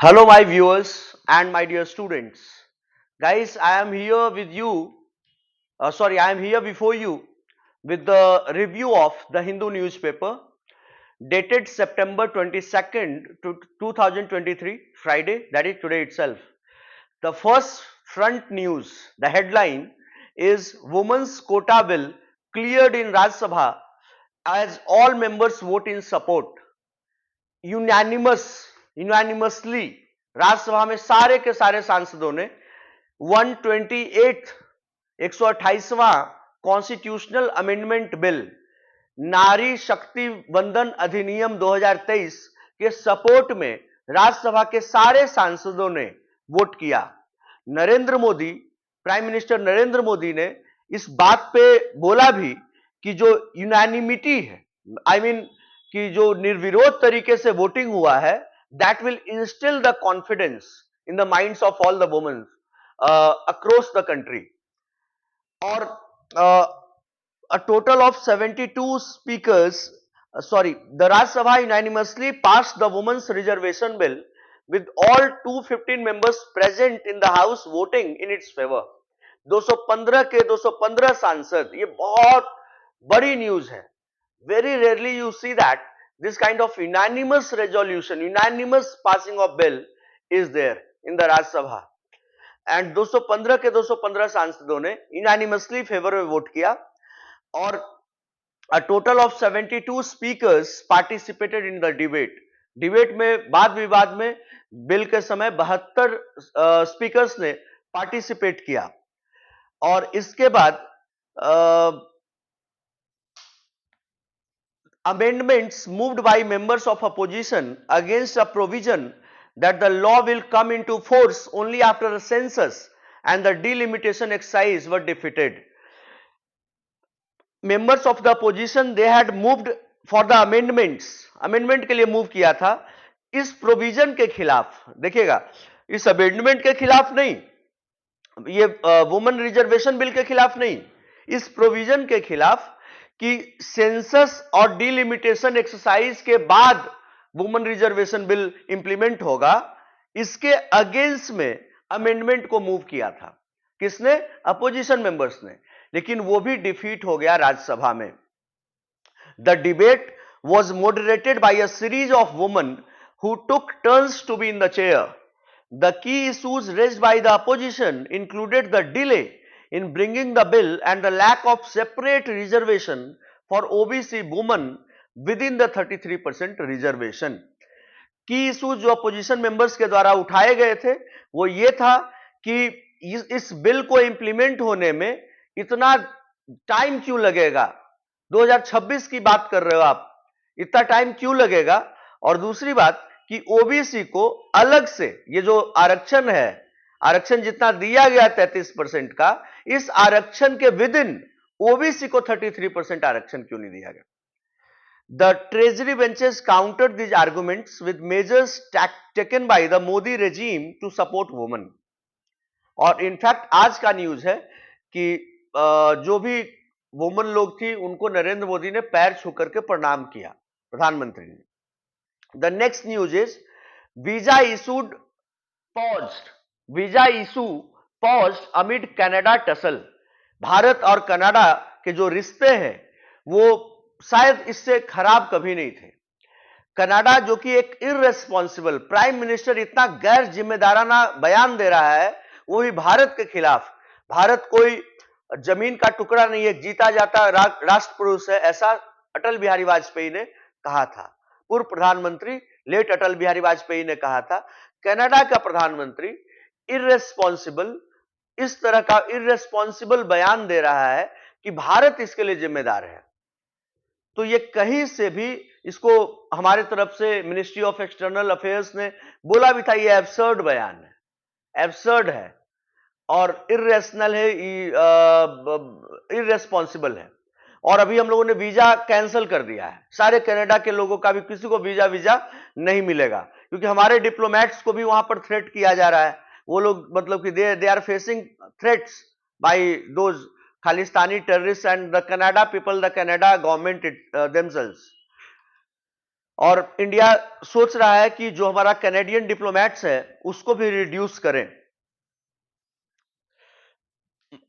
Hello, my viewers and my dear students. Guys, I am here with you. I am here before you with the review of the Hindu newspaper dated September 22nd to 2023, Friday, that is today itself. The first front news, the headline is Women's Quota Bill cleared in Rajya Sabha as all members vote in support. Unanimously Rajya Sabha में सारे के सारे सांसदों ने 128 128वां constitutional amendment bill नारी शक्ति वंदन अधिनियम 2023 के सपोर्ट में राज्यसभा के सारे सांसदों ने वोट किया। नरेंद्र मोदी, प्राइम मिनिस्टर नरेंद्र मोदी ने इस बात पे बोला भी कि जो यूनैनिमिटी है, आई मीन कि जो निर्विरोध तरीके से वोटिंग हुआ है, that will instil the confidence in the minds of all the women across the country. और a total of 72 speakers, the Rajya Sabha unanimously passed the Women's Reservation Bill with all 215 members present in the House voting in its favor. 215 के 215 सांसद, ये बहुत बड़ी news है। Very rarely you see that this kind of unanimous resolution, unanimous passing of bill is there in the Rajya Sabha. And 215 के 215 सांसदों ने unanimously favour में वोट किया और a total of 72 speakers participated in the debate. Debate में वाद विवाद में बिल के समय 72 स्पीकर्स ने पार्टिसिपेट किया और इसके बाद amendments moved by members of opposition against a provision that the law will come into force only after a census and the delimitation exercise were defeated. Members of the opposition, they had moved for the amendments, amendment के लिए move किया था इस provision के खिलाफ। देखिएगा, इस amendment के खिलाफ नहीं, ये वुमेन रिजर्वेशन बिल के खिलाफ नहीं, इस प्रोविजन के खिलाफ कि सेंसस और डिलिमिटेशन एक्सरसाइज के बाद वुमेन रिजर्वेशन बिल इंप्लीमेंट होगा, इसके अगेंस्ट में अमेंडमेंट को मूव किया था। किसने? अपोजिशन मेंबर्स ने, लेकिन वो भी डिफीट हो गया राज्यसभा में। The debate was moderated by a series of women who took turns to be in the chair. The key issues raised by the opposition included the delay in bringing the bill and the lack of separate reservation for OBC women within the 33% reservation. की issues जो opposition members के द्वारा उठाए गए थे वो ये था कि इस बिल को इंप्लीमेंट होने में इतना टाइम क्यों लगेगा, 2026 की बात कर रहे हो आप, इतना टाइम क्यों लगेगा। और दूसरी बात कि ओबीसी को अलग से ये जो आरक्षण है, आरक्षण जितना दिया गया 33% का, इस आरक्षण के विद इन ओबीसी को 33% आरक्षण क्यों नहीं दिया गया। The treasury benches countered these arguments with measures taken by the Modi regime to support women. और इनफैक्ट आज का न्यूज है कि जो भी वुमेन लोग थी उनको नरेंद्र मोदी ने पैर छू करके प्रणाम किया, प्रधानमंत्री ने। The next news is visa issued paused, visa issue paused amid Canada tussle. Bharat और कनाडा के जो रिश्ते हैं वो शायद इससे खराब कभी नहीं थे। कनाडा जो कि एक इररेस्पॉन्सिबल, प्राइम मिनिस्टर इतना गैर जिम्मेदाराना बयान दे रहा है वो भी भारत के खिलाफ। भारत कोई जमीन का टुकड़ा नहीं है, जीता जाता राष्ट्र पुरुष है, ऐसा अटल बिहारी वाजपेयी ने कहा था। पूर्व प्रधानमंत्री लेट अटल बिहारी वाजपेयी ने कहा था। कनाडा का प्रधानमंत्री इररेस्पॉन्सिबल, इस तरह का इररेस्पॉन्सिबल बयान दे रहा है कि भारत इसके लिए जिम्मेदार है। तो ये कहीं से भी इसको हमारे तरफ से मिनिस्ट्री ऑफ एक्सटर्नल अफेयर्स ने बोला भी था, ये एब्सर्ड बयान है, एब्सर्ड है और इर्रेशनल है, इररेस्पॉन्सिबल है। और अभी हम लोगों ने वीजा कैंसिल कर दिया है, सारे कनाडा के लोगों का भी किसी को वीजा नहीं मिलेगा, क्योंकि हमारे डिप्लोमेट्स को भी वहां पर थ्रेट किया जा रहा है। वो लोग मतलब कि they are facing threats by those Khalistani terrorists and the Canada people, the Canada government themselves. और इंडिया सोच रहा है कि जो हमारा कैनेडियन डिप्लोमेट्स है उसको भी रिड्यूस करें।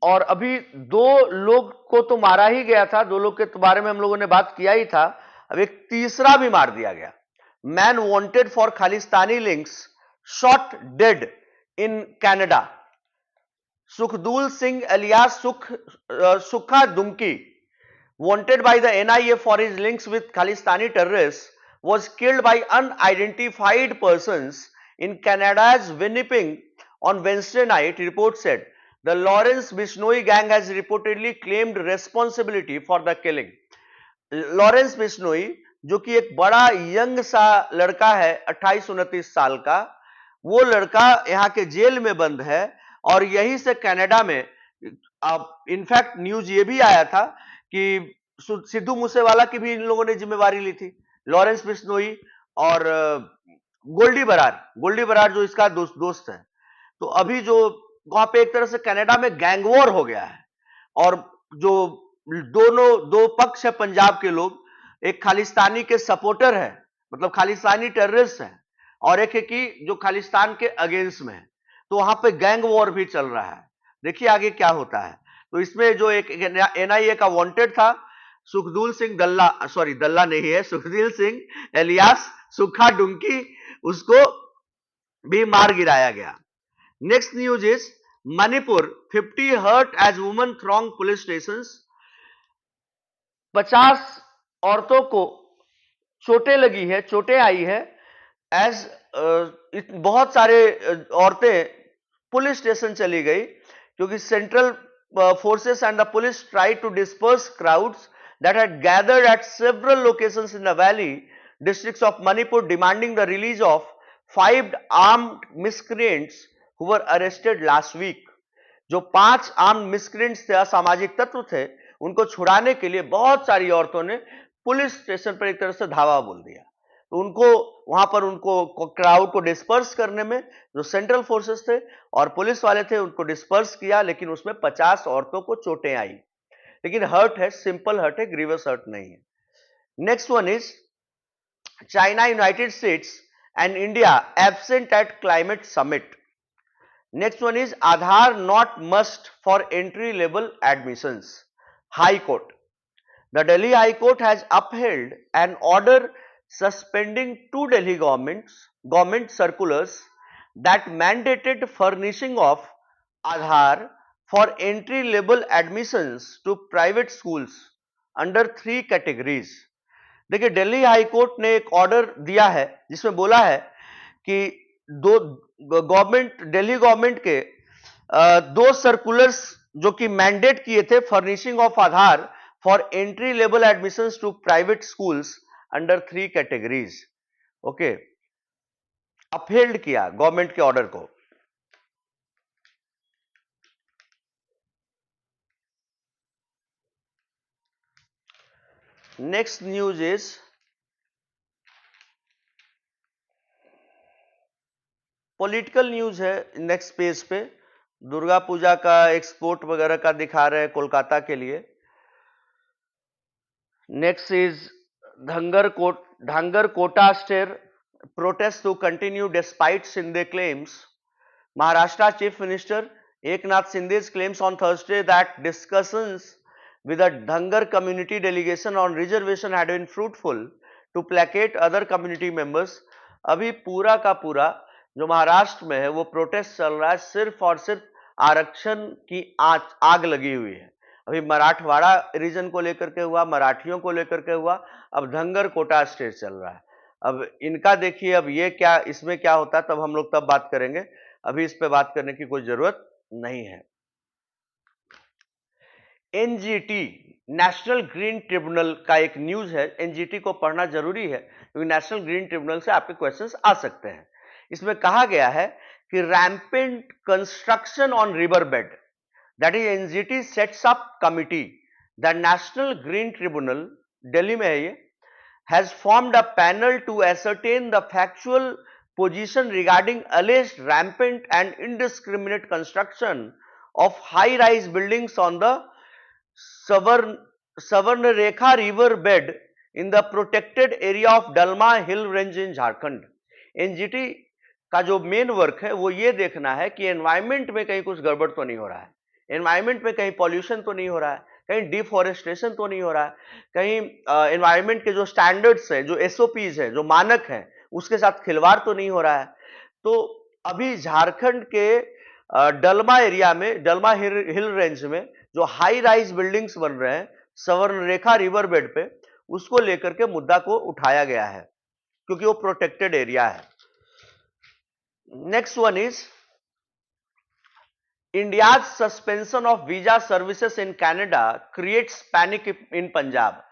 और अभी 2 लोग को तो मारा ही गया था, 2 लोग के बारे में हम लोगों ने बात किया ही था, अब एक तीसरा भी मार दिया गया। Man wanted for Khalistani links shot dead in Canada. Sukhdool Singh alias Sukha Duneke, wanted by the NIA for his links with Khalistani terrorists, was killed by unidentified persons in Canada's Winnipeg on Wednesday night, report said. The Lawrence Bishnoi gang has reportedly claimed responsibility for the killing. Lawrence Bishnoi, जो कि एक बड़ा young सा लड़का है, 28-29 साल का, वो लड़का यहाँ के जेल में बंद है और यहीं से कनाडा में, इनफैक्ट न्यूज ये भी आया था कि सिद्धू मूसेवाला की भी इन लोगों ने जिम्मेवारी ली थी, लॉरेंस बिश्नोई और गोल्डी बरार जो इसका दोस्त है। तो अभी जो वहां पे एक तरह से कनाडा में गैंग वॉर हो गया है और जो दो पक्ष है पंजाब के लोग, एक खालिस्तानी के सपोर्टर है, मतलब खालिस्तानी टेररिस्ट है, और एक है कि जो खालिस्तान के अगेंस्ट में है, तो वहां पे गैंग वॉर भी चल रहा है। देखिए आगे क्या होता है। तो इसमें जो एक NIA का वांटेड था सुखदूल सिंह दल्ला नहीं है, सुखदील सिंह एलियास सुखा डुंकी, उसको भी मार गिराया गया। Next news is Manipur, 50 hurt as women throng police station. 50 औरतों को चोटें लगी है, चोटें आई है, एज बहुत सारे औरतें पुलिस स्टेशन चली गई क्योंकि central forces and the police tried to disperse crowds that had gathered at several locations in the valley districts of Manipur, demanding the release of 5 armed miscreants who were arrested last week. जो 5 armed मिसक्रेंट्स थे, असामाजिक तत्व थे, उनको छुड़ाने के लिए बहुत सारी औरतों ने पुलिस स्टेशन पर एक तरह से धावा बोल दिया। तो उनको वहां पर उनको क्राउड को डिस्पर्स करने में जो सेंट्रल फोर्सेस थे और पुलिस वाले थे उनको डिस्पर्स किया, लेकिन उसमें 50 औरतों को चोटें आई, लेकिन हर्ट है, सिंपल हर्ट है, ग्रीवस हर्ट नहीं है। Next one is China, United States and India absent at climate summit. Next one is Aadhaar not must for entry level admissions. High Court. The Delhi High Court has upheld an order suspending 2 Delhi government circulars that mandated furnishing of Aadhaar for entry level admissions to private schools under 3 categories. देखिए Delhi high court ने एक order दिया है जिसमें बोला है कि Delhi government के 2 सर्कुलर्स जो कि मैंडेट किए थे furnishing of Aadhaar for entry level admissions to private schools under 3 categories, okay, upheld किया गवर्नमेंट के ऑर्डर को। Next news is political news है। नेक्स्ट पेज पे दुर्गा पूजा का एक्सपोर्ट वगैरह का दिखा रहे हैं कोलकाता के लिए। Next is Dhangar quota stir protest to continue despite Shinde claims. Maharashtra Chief Minister Eknath Shinde's claims on Thursday that discussions with the Dhangar community delegation on reservation had been fruitful to placate other community members। अभी पूरा का पूरा जो महाराष्ट्र में है वो protest चल रहा है, सिर्फ और सिर्फ आरक्षण की आग लगी हुई है। अभी मराठवाड़ा रीजन को लेकर के हुआ, मराठियों को लेकर के हुआ, अब धंगर कोटा स्टेट चल रहा है। अब इनका देखिए अब ये क्या, इसमें क्या होता है तब हम लोग तब बात करेंगे, अभी इस पे बात करने की कोई जरूरत नहीं है। एनजीटी नेशनल ग्रीन ट्रिब्यूनल का एक न्यूज है, एनजीटी को पढ़ना जरूरी है क्योंकि नेशनल ग्रीन ट्रिब्यूनल से आपके क्वेश्चंस आ सकते हैं। इसमें कहा गया है कि rampant construction on river bed, that is NGT sets up committee, the national green tribunal Delhi में है ये, has formed a panel to ascertain the factual position regarding alleged rampant and indiscriminate construction of high-rise buildings on the Savarnarekha river bed in the protected area of Dalma hill range in Jharkhand. NGT का जो main work है वो ये देखना है कि environment में कहीं कुछ गड़बड़ तो नहीं हो रहा है, एनवायरमेंट में कहीं पॉल्यूशन तो नहीं हो रहा है, कहीं डिफॉरेस्टेशन तो नहीं हो रहा है, कहीं एनवायरमेंट के जो स्टैंडर्ड्स हैं, जो एसओपीज हैं, जो मानक हैं, उसके साथ खिलवाड़ तो नहीं हो रहा है। तो अभी झारखंड के डलमा एरिया में, डलमा हिल रेंज में जो हाई राइज बिल्डिंग्स बन रहे हैं सवर्ण रेखा रिवर बेड पे, उसको लेकर के मुद्दा को उठाया गया है क्योंकि वो प्रोटेक्टेड एरिया है। Next one is India's suspension of visa services in Canada creates panic in Punjab.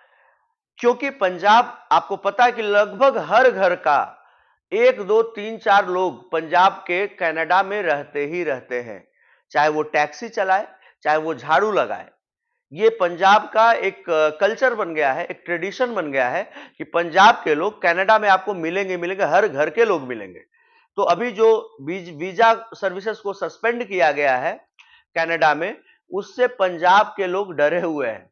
क्योंकि पंजाब, आपको पता है कि लगभग हर घर का 1, 2, 3, 4 लोग पंजाब के कनाडा में रहते ही रहते हैं, चाहे वो टैक्सी चलाए, चाहे वो झाड़ू लगाए। ये पंजाब का एक कल्चर बन गया है, एक ट्रेडिशन बन गया है कि पंजाब के लोग कनाडा में आपको मिलेंगे, हर घर के लोग मिलेंगे। तो अभी जो वीजा सर्विसेज को सस्पेंड किया गया है कनाडा में, उससे पंजाब के लोग डरे हुए हैं।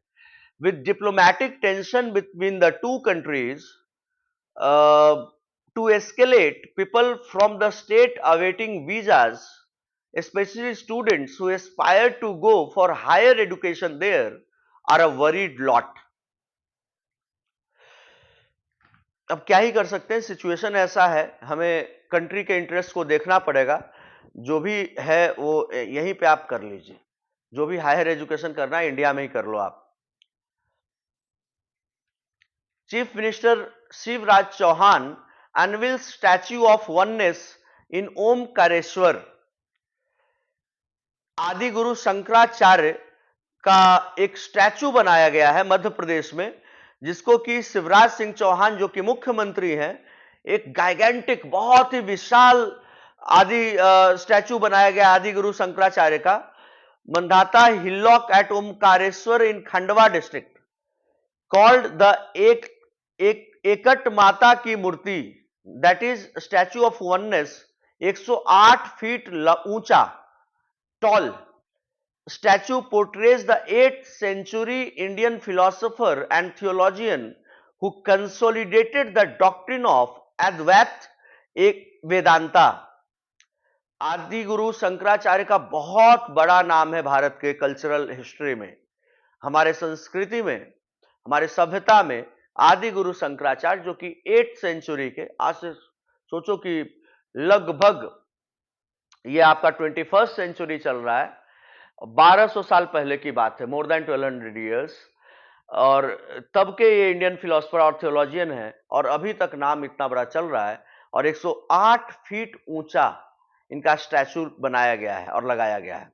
With diplomatic tension between the two countries to escalate, people from the state awaiting visas, especially students who aspire to go for higher education there, are a worried lot. अब क्या ही कर सकते हैं, सिचुएशन ऐसा है, हमें कंट्री के interest को देखना पड़ेगा। जो भी है वो यहीं पे आप कर लीजिए, जो भी हायर एजुकेशन करना है इंडिया में ही कर लो आप। Chief minister Shivraj Chouhan unveil statue of oneness in Omkareshwar. Adi Guru Shankaracharya का एक स्टैचू बनाया गया है मध्य प्रदेश में, जिसको कि शिवराज सिंह चौहान जो कि मुख्यमंत्री हैं, एक गाइगेंटिक, बहुत ही विशाल आदि स्टैचू बनाया गया आदि गुरु शंकराचार्य का, Mandhata hillock at Omkareshwar in Khandwa district, called the एकट माता की मूर्ति, that is statue of oneness, 108 feet ऊंचा, tall statue portrays the 8th century Indian philosopher and theologian who consolidated the doctrine of Advaita Vedanta। आदि गुरु शंकराचार्य का बहुत बड़ा नाम है भारत के कल्चरल हिस्ट्री में, हमारे संस्कृति में, हमारे सभ्यता में। आदि गुरु शंकराचार्य जो कि 8th सेंचुरी के, आज से सोचो कि लगभग ये आपका 21st सेंचुरी चल रहा है, 1200 साल पहले की बात है, मोर देन 1200 ईयर्स, और तब के ये इंडियन फिलोसफर और थियोलॉजियन है, और अभी तक नाम इतना बड़ा चल रहा है, और 108 फीट ऊंचा इनका स्टैचू बनाया गया है और लगाया गया है,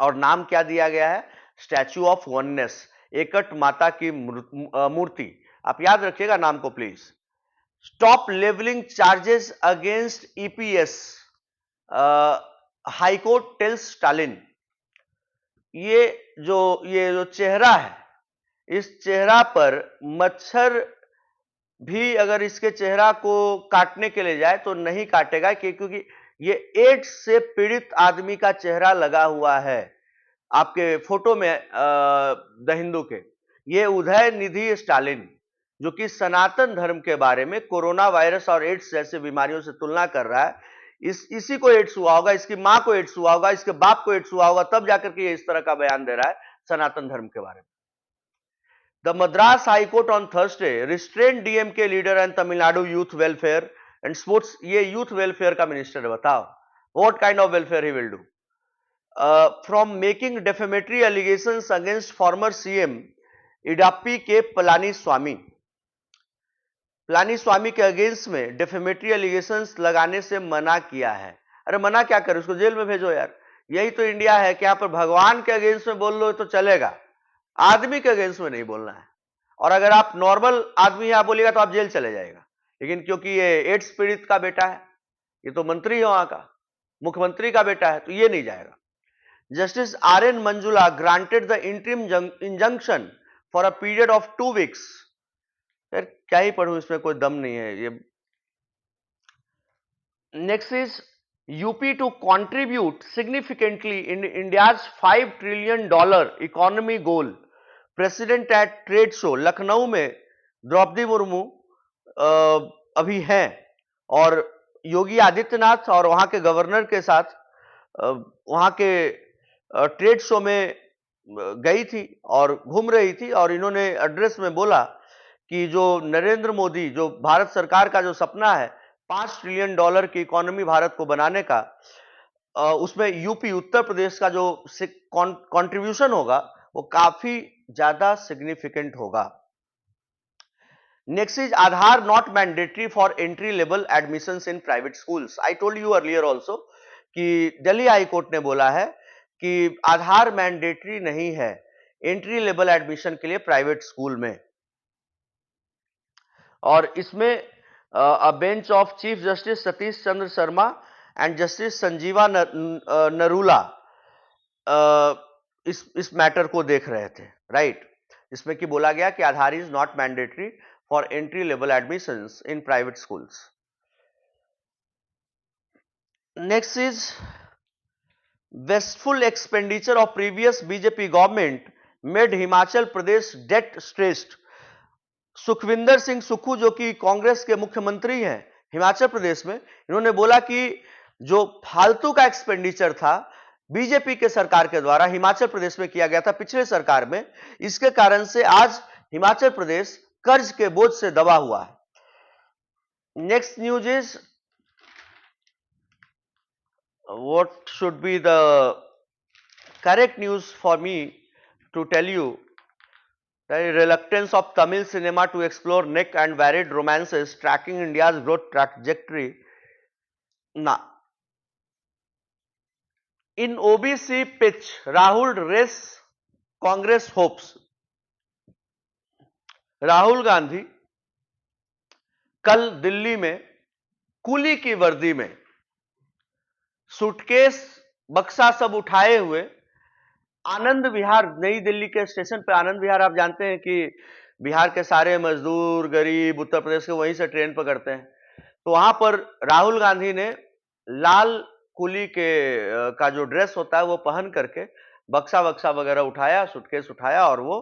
और नाम क्या दिया गया है, स्टैचू ऑफ वननेस, एकट माता की मूर्ति। आप याद रखिएगा नाम को please. Stop levelling charges against EPS, high court tells Stalin. ये जो चेहरा है, इस चेहरा पर मच्छर भी अगर इसके चेहरा को काटने के लिए जाए तो नहीं काटेगा, क्योंकि ये एड्स से पीड़ित आदमी का चेहरा लगा हुआ है आपके फोटो में द हिंदू के। ये उदय निधि स्टालिन जो कि सनातन धर्म के बारे में कोरोना वायरस और एड्स जैसे बीमारियों से तुलना कर रहा है, इसी को एड्स हुआ होगा, इसकी मां को एड्स हुआ होगा, इसके बाप को एड्स हुआ होगा, तब जाकर के ये इस तरह का बयान दे रहा है सनातन धर्म के बारे में। The Madras high court on Thursday restrain DMK leader and Tamil Nadu youth welfare and sports. ये यूथ वेलफेयर का मिनिस्टर है, बताओ what kind of welfare he will do, from making defamatory allegations against former CM Edappadi K Palaniswami. Palaniswami के against में defamatory allegations लगाने से मना किया है। अरे मना क्या करे, उसको जेल में भेजो यार। यही तो इंडिया है कि यहाँ पर भगवान के अगेंस्ट में बोल लो तो चलेगा, आदमी के अगेंस्ट में नहीं बोलना है। और अगर आप नॉर्मल आदमी यहां बोलिएगा तो आप जेल चले जाएगा, लेकिन क्योंकि ये एड्स पीड़ित का बेटा है, ये तो मंत्री है वहां का, मुख्यमंत्री का बेटा है, तो ये नहीं जाएगा। Justice RN. Manjula granted the interim injunction for a period of 2 weeks. यार क्या ही पढ़ूं, इसमें कोई दम नहीं है ये। Next is UP to contribute significantly in India's $5 trillion economy goal. President at trade show. Lucknow में द्रौपदी मुर्मू अभी हैं और योगी आदित्यनाथ और वहां के गवर्नर के साथ वहां के ट्रेड शो में गई थी और घूम रही थी और इन्होंने एड्रेस में बोला कि जो नरेंद्र मोदी, जो भारत सरकार का जो सपना है $5 ट्रिलियन की इकोनॉमी भारत को बनाने का, उसमें यूपी उत्तर प्रदेश का जो कंट्रीब्यूशन होगा वो काफी ज्यादा सिग्निफिकेंट होगा। Next is Aadhaar not mandatory for entry level admissions in private schools. I told you earlier also कि दिल्ली हाई कोर्ट ने बोला है कि आधार मैंडेटरी नहीं है एंट्री लेवल एडमिशन के लिए प्राइवेट स्कूल में। और इसमें bench of chief justice Satish Chandra Sharma and justice Sanjeev Narula इस मैटर को देख रहे थे, राइट। इसमें कि बोला गया कि Aadhaar is not mandatory for entry level admissions in private schools. Next is wasteful expenditure of previous BJP government made Himachal Pradesh debt stressed. Sukhvinder Singh Sukhu जो कि कांग्रेस के मुख्यमंत्री हैं हिमाचल प्रदेश में, इन्होंने बोला कि जो फालतू का एक्सपेंडिचर था बीजेपी के सरकार के द्वारा हिमाचल प्रदेश में किया गया था पिछले सरकार में, इसके कारण से आज हिमाचल प्रदेश कर्ज के बोझ से दबा हुआ है। Next news is what should be the correct news for me to tell you the reluctance of Tamil cinema to explore neck and varied romances tracking India's growth trajectory. Now, in OBC pitch, Rahul raise Congress hopes. Rahul Gandhi कल दिल्ली में कुली की वर्दी में suitcase बक्सा सब उठाए हुए आनंद विहार, नई दिल्ली के स्टेशन पे आनंद विहार, आप जानते हैं कि बिहार के सारे मजदूर गरीब उत्तर प्रदेश के वहीं से ट्रेन पकड़ते हैं, तो वहां पर राहुल गांधी ने लाल कुली के का जो ड्रेस होता है वो पहन करके बक्सा वगैरह उठाया, सूटकेस उठाया और वो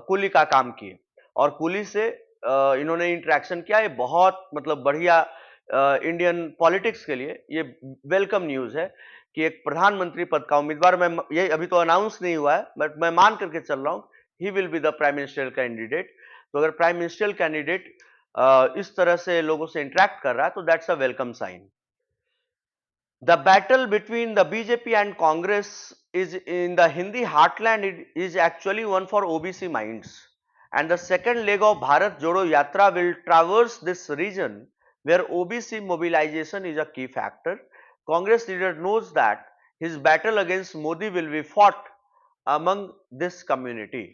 कुली का काम किए और कुली से इन्होंने इंटरेक्शन किया। ये बहुत मतलब बढ़िया इंडियन पॉलिटिक्स के लिए ये वेलकम न्यूज है कि एक प्रधानमंत्री पद का उम्मीदवार, मैं ये अभी तो अनाउंस नहीं हुआ है बट मैं मान करके चल रहा हूं he will be the prime minister candidate. तो अगर प्राइम मिनिस्टर कैंडिडेट इस तरह से लोगों से इंटरेक्ट कर रहा है तो that's a welcome sign. The battle between the BJP and Congress is in the Hindi heartland. It is actually one for OBC minds. And the second leg of Bharat Jodo Yatra will traverse this region where OBC mobilization is a key factor. Congress leader knows that his battle against Modi will be fought among this community.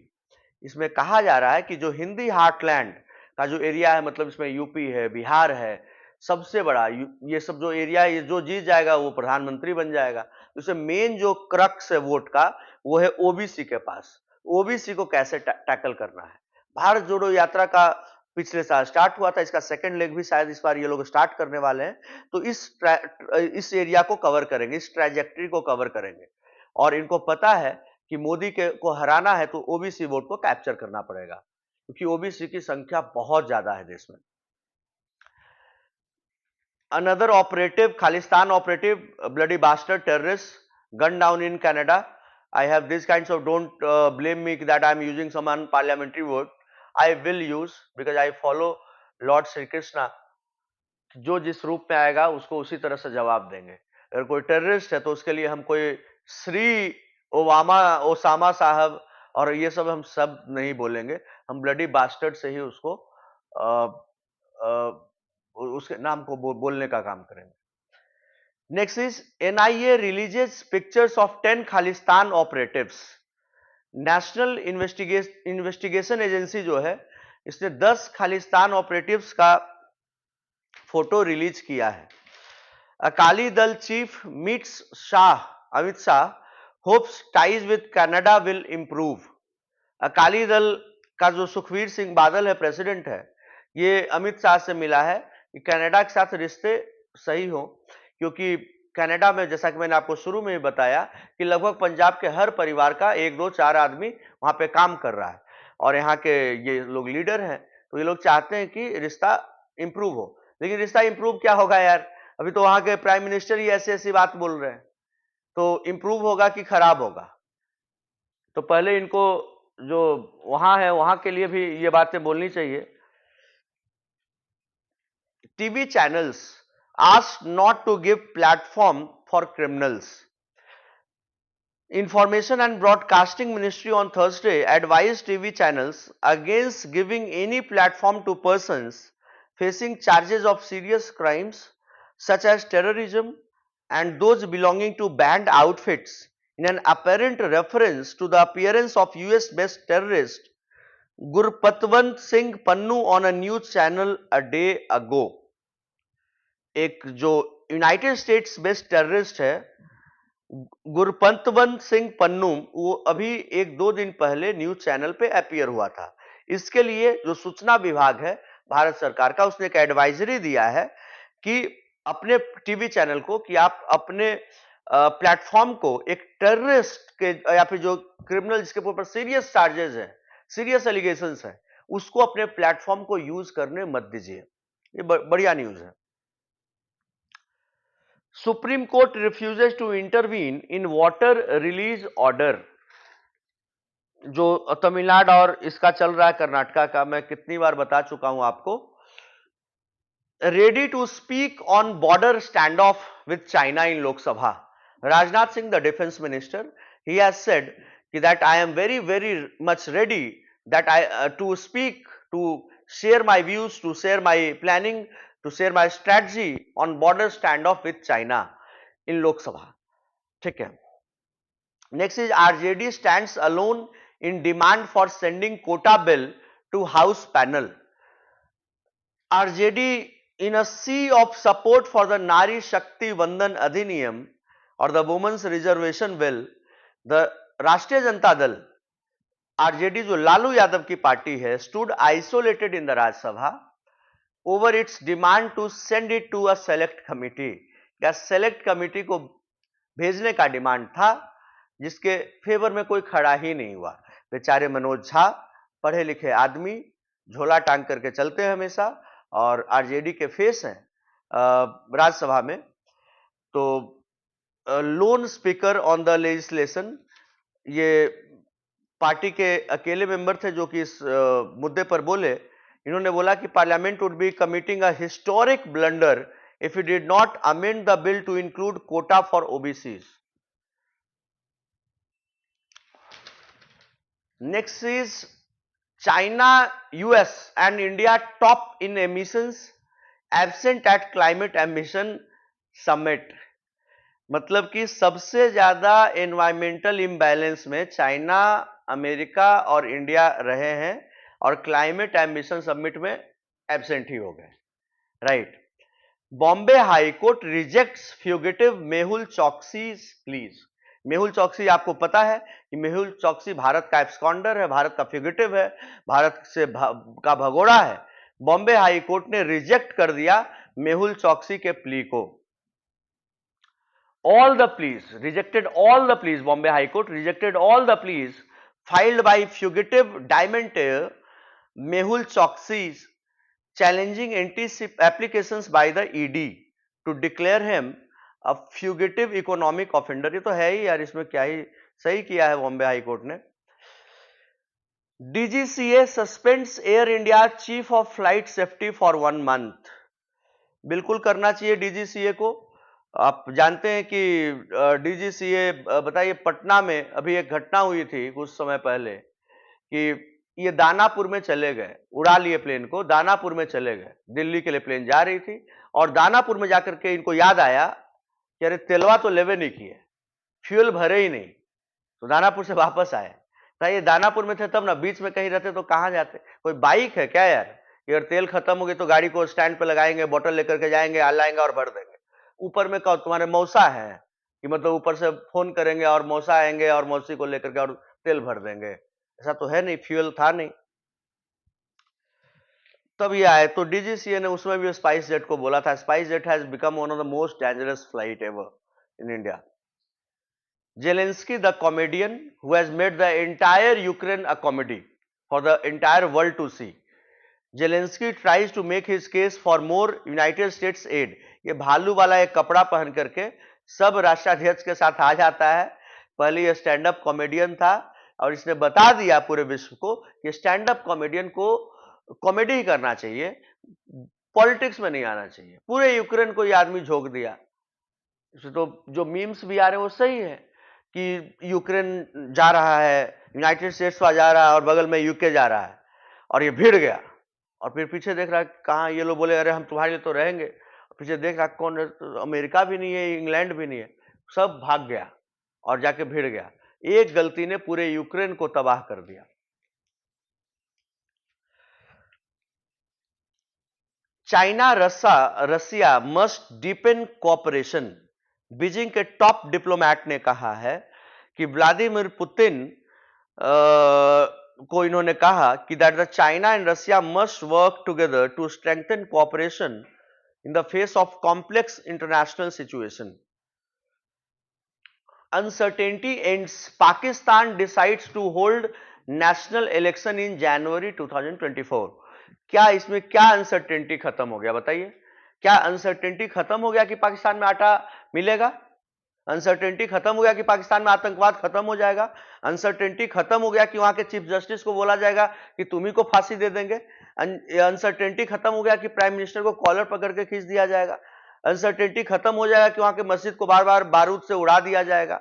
इसमें कहा जा रहा है कि जो Hindi heartland का जो area है, मतलब इसमें यूपी है, बिहार है, सबसे बड़ा ये सब जो एरिया ये जो जीत जाएगा वो प्रधानमंत्री बन जाएगा। तो इसमें मेन जो क्रक्स है वोट का वो है ओबीसी के पास। ओबीसी को कैसे टैकल करना है। भारत जोड़ो यात्रा का पिछले साल स्टार्ट हुआ था, इसका सेकंड लेग भी शायद इस बार ये लोग स्टार्ट करने वाले हैं। तो इस एरिया को कवर करेंगे, इस ट्रैजेक्टरी को कवर करेंगे और इनको पता है कि मोदी को हराना है तो ओबीसी वोट को कैप्चर करना पड़ेगा क्योंकि ओबीसी की संख्या बहुत ज्यादा है देश में। Another operative, Khalistan operative, bloody bastard terrorist, gunned down in Canada. I have these kinds of, don't blame me that I am using some unparliamentary word. I will use because I follow Lord Shri Krishna. जो जिस रूप में आएगा उसको उसी तरह से जवाब देंगे। अगर कोई टेररिस्ट है तो उसके लिए हम कोई श्री ओसामा साहब और ये सब हम सब नहीं बोलेंगे, हम ब्लडी बास्टर्ड से ही उसको उसके नाम को बोलने का काम करेंगे। Next is NIA releases pictures of 10 Khalistan operatives. National investigation agency जो है इसने 10 खालिस्तान ऑपरेटिव्स का फोटो रिलीज किया है। Akali Dal chief meets Amit Shah hopes ties with Canada will improve. Akali Dal का जो सुखबीर सिंह बादल है, प्रेसिडेंट है, ये अमित शाह से मिला है कि कनाडा के साथ रिश्ते सही हो, क्योंकि कनाडा में जैसा कि मैंने आपको शुरू में ही बताया कि लगभग पंजाब के हर परिवार का 1, 2, 4 आदमी वहां पे काम कर रहा है और यहाँ के ये लोग लीडर हैं। तो ये लोग चाहते हैं कि रिश्ता इंप्रूव हो, लेकिन रिश्ता इंप्रूव क्या होगा यार, अभी तो वहां के प्राइम मिनिस्टर ही ऐसी ऐसी बात बोल रहे हैं, तो इंप्रूव होगा कि खराब होगा। तो पहले इनको जो वहां है वहां के लिए भी ये बातें बोलनी चाहिए। TV channels asked not to give platform for criminals. Information and Broadcasting Ministry on Thursday advised TV channels against giving any platform to persons facing charges of serious crimes such as terrorism and those belonging to banned outfits, in an apparent reference to the appearance of US-based terrorist Gurpatwant Singh Pannu on a news channel a day ago। एक जो United states based terrorist है गुरपतवंत सिंह पन्नू, वो अभी एक दो दिन पहले news channel पे अपीयर हुआ था। इसके लिए जो सूचना विभाग है भारत सरकार का, उसने एक एडवाइजरी दिया है कि अपने टीवी चैनल को कि आप अपने प्लेटफॉर्म को एक टेररिस्ट के या फिर जो क्रिमिनल जिसके ऊपर सीरियस चार्जेस है, सीरियस एलिगेशंस है, उसको अपने प्लेटफॉर्म को यूज करने मत दीजिए। ये बढ़िया न्यूज है। Supreme Court refuses to intervene in water release order। जो तमिलनाडु और इसका चल रहा है कर्नाटका का, मैं कितनी बार बता चुका हूं आपको। Ready to speak on border stand off with China in Lok Sabha. Rajnath Singh the defence minister, he has said कि that I am very very much ready that I to speak, to share my views, to share my planning, to share my strategy on border standoff with China in Lok Sabha। ठीक है। Next is RJD stands alone in demand for sending quota bill to House panel। RJD in a sea of support for the Nari Shakti Vandan Adhiniyam or the Women's Reservation Bill, the राष्ट्रीय Janata Dal RJD जो लालू यादव की party है, stood isolated in the Rajya Sabha over its demand to send it to a select committee। या select committee को भेजने का demand था, जिसके फेवर में कोई खड़ा ही नहीं हुआ। बेचारे मनोज झा पढ़े लिखे आदमी, झोला टांग करके चलते हैं हमेशा, और आरजेडी के फेस हैं राज्यसभा में। तो loan speaker on the legislation, ये पार्टी के अकेले मेंबर थे जो कि इस मुद्दे पर बोले। इन्होंने बोला कि parliament would be committing a historic blunder if it did not amend the bill to include quota for OBCs. Next is China, US and India top in emissions, absent at climate ambition summit. मतलब कि सबसे ज्यादा environmental imbalance में China, America और India रहे हैं, और climate ambition summit में एब्सेंट ही हो गए। Right. Bombay high court rejects fugitive Mehul Choksi pleas. Mehul चौकसी आपको पता है कि मेहुल चौकसी भारत का एब्सकॉन्डर है, भारत का फ्यूगिटिव है, भारत से का भगोड़ा है। बॉम्बे हाई कोर्ट ने रिजेक्ट कर दिया मेहुल चौकसी के प्ली को। all the pleas, rejected all the pleas, Bombay High Court rejected all the pleas filed by fugitive diamantaire Mehul Choksi challenging applications by the ED to declare him a fugitive economic offender। ये तो है ही यार, इसमें क्या ही सही किया है Bombay high court ने। DGCA suspends air India chief of flight safety for 1 month. बिल्कुल करना चाहिए डीजीसीए को। आप जानते हैं कि डीजीसीए, बताइए, पटना में अभी एक घटना हुई थी कुछ समय पहले कि ये दानापुर में चले गए, उड़ा लिए प्लेन को, दानापुर में चले गए, दिल्ली के लिए प्लेन जा रही थी, और दानापुर में जाकर के इनको याद आया कि अरे तेलवा तो लेवे नहीं किए, फ्यूल भरे ही नहीं, तो दानापुर से वापस आए। ये दानापुर में थे तब ना, बीच में कहीं रहते तो कहां जाते? कोई बाइक है क्या यार? अगर तेल खत्म हो गई तो गाड़ी को स्टैंड पे लगाएंगे, बोतल लेकर के जाएंगे, आ लाएंगे और भर देंगे। ऊपर में कहो तुम्हारे मौसा है कि मतलब ऊपर से फोन करेंगे और मौसा आएंगे और मौसी को लेकर के और तेल भर देंगे? ऐसा तो है नहीं, फ्यूल था नहीं। तब ये आए तो डीजीसीए ने उसमें भी स्पाइस जेट को बोला था, spice jet has become one of the most dangerous flight ever in India. Zelensky, the comedian who has made the entire Ukraine a comedy for the entire world to see, Zelensky tries to make his case for more United States aid. ये भालू वाला एक कपड़ा पहन करके सब राष्ट्राध्यक्ष के साथ आ जाता है। पहले ये स्टैंड अप कॉमेडियन था और इसने बता दिया पूरे विश्व को कि स्टैंड अप कॉमेडियन को कॉमेडी ही करना चाहिए, पॉलिटिक्स में नहीं आना चाहिए। पूरे यूक्रेन को ये आदमी झोंक दिया। तो जो मीम्स भी आ रहे हैं वो सही है कि यूक्रेन जा रहा है, यूनाइटेड स्टेट्स जा रहा है और बगल में यूके जा रहा है और ये भिड़ गया और फिर पीछे देख रहा है कहाँ, ये लोग बोले अरे हम तुम्हारे लिए तो रहेंगे, पीछे देख रहा कौन है, तो अमेरिका भी नहीं है, इंग्लैंड भी नहीं है, सब भाग गया और जाके भिड़ गया। एक गलती ने पूरे यूक्रेन को तबाह कर दिया। China Russia must deepen cooperation. Beijing के टॉप डिप्लोमैट ने कहा है कि व्लादिमीर पुतिन को इन्होंने कहा कि that the China and Russia must work together to strengthen cooperation in the face of complex international situation. Uncertainty ends. Pakistan decides to hold national election in January 2024. क्या इसमें क्या अनसर्टेनिटी खत्म हो गया बताइए? क्या अनसर्टेनिटी खत्म हो गया कि पाकिस्तान में आटा मिलेगा? अनसर्टेनिटी खत्म हो गया कि पाकिस्तान में आतंकवाद खत्म हो जाएगा? अनसर्टेनिटी खत्म हो गया कि वहां के चीफ जस्टिस को बोला जाएगा कि तुम ही को फांसी दे देंगे? अनसर्टेनिटी खत्म हो गया कि प्राइम मिनिस्टर को कॉलर पकड़ के खींच दिया जाएगा? अनसर्टेनिटी खत्म हो जाएगा कि वहां के मस्जिद को बार बार बारूद से उड़ा दिया जाएगा?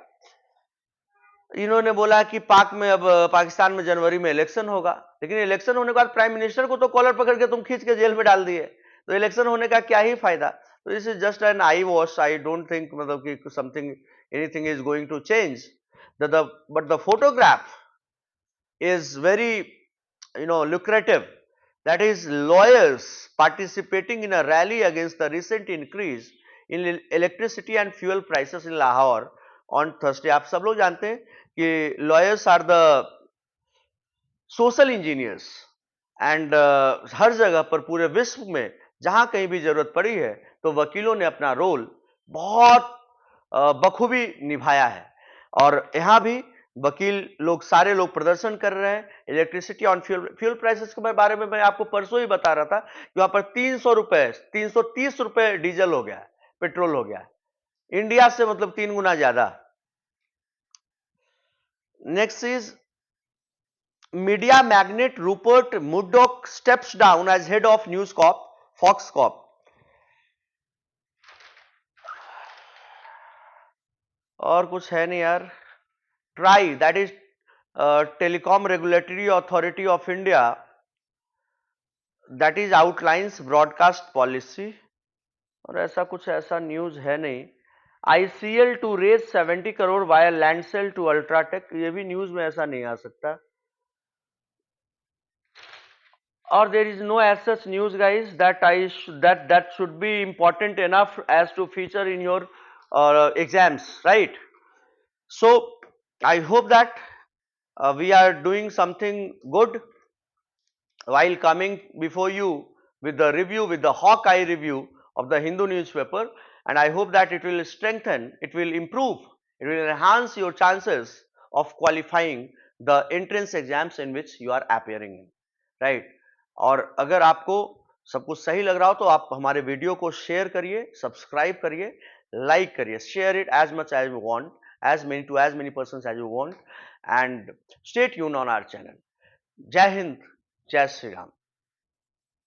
इन्होंने बोला कि पाक में अब पाकिस्तान में जनवरी में इलेक्शन होगा, लेकिन इलेक्शन होने के बाद प्राइम मिनिस्टर को तो कॉलर पकड़ के तुम खींच के जेल में डाल दिए, तो इलेक्शन होने का क्या ही फायदा? तो this is just an eye wash. I don't think मतलब कि something anything is going to change but the photograph is very lucrative. That is lawyers participating in a rally against the recent increase in electricity and fuel prices in Lahore on Thursday. आप सब लोग जानते हैं कि lawyers are the social engineers and हर जगह पर पूरे विश्व में जहां कहीं भी जरूरत पड़ी है तो वकीलों ने अपना रोल बहुत बखूबी निभाया है। और यहां भी वकील लोग सारे लोग प्रदर्शन कर रहे हैं। इलेक्ट्रिसिटी ऑन फ्यूल प्राइसेस के बारे में मैं आपको परसों ही बता रहा था कि वहां पर 300 रुपए 330 रुपए डीजल हो गया है, पेट्रोल हो गया है, इंडिया से मतलब 3 गुना ज्यादा। Next is media magnate Rupert Murdoch steps down as head of News Corp Fox Corp. और कुछ है नहीं यार। TRAI that is telecom regulatory authority of India that is outlines broadcast policy. और ऐसा न्यूज है नहीं। ICL to raise 70 crore via land sale to UltraTech, ये भी न्यूज में ऐसा नहीं आ सकता। और there is no as such news guys that should be important enough as to feature in your exams, right? So I hope that we are doing something good while coming before you with the review, with the Hawkeye review of the Hindu newspaper, and I hope that it will strengthen, it will improve, it will enhance your chances of qualifying the entrance exams in which you are appearing in, right? और अगर आपको सब कुछ सही लग रहा हो तो आप हमारे वीडियो को शेयर करिए, सब्सक्राइब करिए, लाइक करिए, share it as much as you want, as many persons as you want, and stay tuned on our channel. जय हिंद, जय श्री राम।